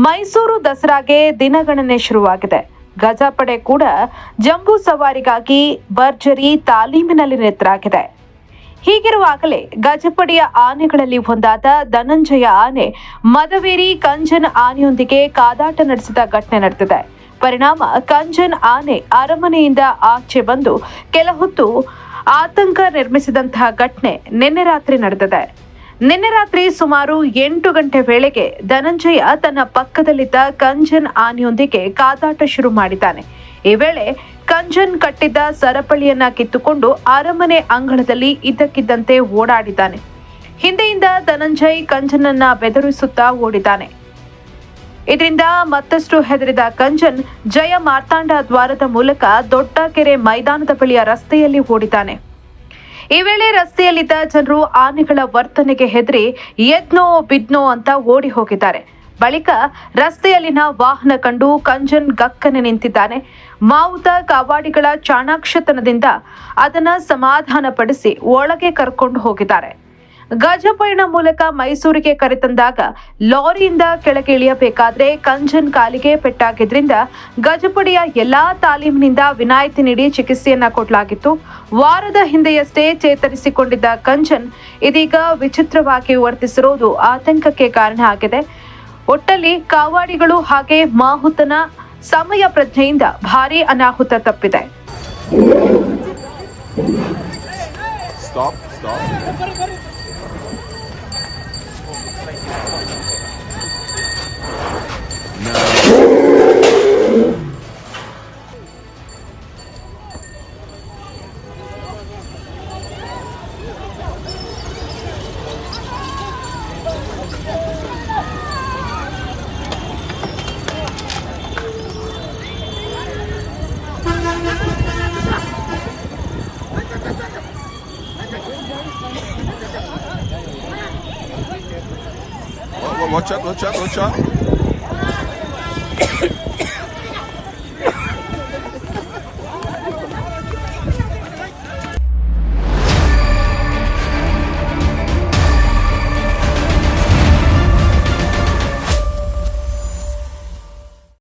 ಮೈಸೂರು ದಸರಾಗೆ ದಿನಗಣನೆ ಶುರುವಾಗಿದೆ. ಗಜಪಡೆ ಕೂಡ ಜಂಬೂ ಸವಾರಿಗಾಗಿ ಭರ್ಜರಿ ತಾಲೀಮಿನಲ್ಲಿ ನಿರತರಾಗಿದೆ. ಹೀಗಿರುವಾಗಲೇ ಗಜಪಡೆಯ ಆನೆಗಳಲ್ಲಿ ಒಂದಾದ ಧನಂಜಯ ಆನೆ ಮದವೇರಿ ಕಂಜನ್ ಆನೆಯೊಂದಿಗೆ ಕಾದಾಟ ನಡೆಸಿದ ಘಟನೆ ನಡೆದಿದೆ. ಪರಿಣಾಮ ಕಂಜನ್ ಆನೆ ಅರಮನೆಯಿಂದ ಆಚೆ ಬಂದು ಕೆಲ ಹೊತ್ತು ಆತಂಕ ನಿರ್ಮಿಸಿದಂತಹ ಘಟನೆ ನಿನ್ನೆ ರಾತ್ರಿ ನಡೆದಿದೆ. ನಿನ್ನೆ ರಾತ್ರಿ ಸುಮಾರು 8 ಗಂಟೆ ವೇಳೆಗೆ ಧನಂಜಯ ತನ್ನ ಪಕ್ಕದಲ್ಲಿದ್ದ ಕಂಜನ್ ಆನೆಯೊಂದಿಗೆ ಕಾದಾಟ ಶುರು ಮಾಡಿದ್ದಾನೆ. ಈ ವೇಳೆ ಕಂಜನ್ ಕಟ್ಟಿದ್ದ ಸರಪಳಿಯನ್ನ ಕಿತ್ತುಕೊಂಡು ಅರಮನೆ ಅಂಗಳದಲ್ಲಿ ಇದ್ದಕ್ಕಿದ್ದಂತೆ ಓಡಾಡಿದ್ದಾನೆ. ಹಿಂದೆಯಿಂದ ಧನಂಜಯ್ ಕಂಜನನ್ನ ಬೆದರಿಸುತ್ತಾ ಓಡಿದ್ದಾನೆ. ಇದರಿಂದ ಮತ್ತಷ್ಟು ಹೆದರಿದ ಕಂಜನ್ ಜಯ ಮಾರ್ತಾಂಡ ದ್ವಾರದ ಮೂಲಕ ದೊಡ್ಡ ಕೆರೆ ಮೈದಾನದ ಬಳಿಯ ರಸ್ತೆಯಲ್ಲಿ ಓಡಿದ್ದಾನೆ. ಈ ವೇಳೆ ರಸ್ತೆಯಲ್ಲಿದ್ದ ಜನರು ಆನೆಗಳ ವರ್ತನೆಗೆ ಹೆದರಿ ಎದ್ನೋ ಬಿದ್ನೋ ಅಂತ ಓಡಿ ಹೋಗಿದ್ದಾರೆ. ಬಳಿಕ ರಸ್ತೆಯಲ್ಲಿನ ವಾಹನ ಕಂಡು ಕಂಜನ್ ಗಕ್ಕನೆ ನಿಂತಿದ್ದಾನೆ. ಮಾವುತ ಕಾವಾಡಿಗಳ ಚಾಣಾಕ್ಷತನದಿಂದ ಅದನ್ನ ಸಮಾಧಾನಪಡಿಸಿ ಒಳಗೆ ಕರ್ಕೊಂಡು ಹೋಗಿದ್ದಾರೆ. ಗಜಪಯಣ ಮೂಲಕ ಮೈಸೂರಿಗೆ ಕರೆತಂದಾಗ ಲಾರಿಯಿಂದ ಕೆಳಗೆ ಇಳಿಯಬೇಕಾದ್ರೆ ಕಂಜನ್ ಕಾಲಿಗೆ ಪೆಟ್ಟಾಗಿದ್ರಿಂದ ಗಜಪಡೆಯ ಎಲ್ಲಾ ತಾಲೀಮಿನಿಂದ ವಿನಾಯಿತಿ ನೀಡಿ ಚಿಕಿತ್ಸೆಯನ್ನ ಕೊಡಲಾಗಿತ್ತು. ವಾರದ ಹಿಂದೆಯಷ್ಟೇ ಚೇತರಿಸಿಕೊಂಡಿದ್ದ ಕಂಜನ್ ಇದೀಗ ವಿಚಿತ್ರವಾಗಿ ವರ್ತಿಸಿರುವುದು ಆತಂಕಕ್ಕೆ ಕಾರಣ ಆಗಿದೆ. ಒಟ್ಟಲ್ಲಿ ಕಾವಾಡಿಗಳು ಹಾಗೆ ಮಾಹುತನ ಸಮಯ ಪ್ರಜ್ಞೆಯಿಂದ ಭಾರೀ ಅನಾಹುತ ತಪ್ಪಿದೆ. Watch out.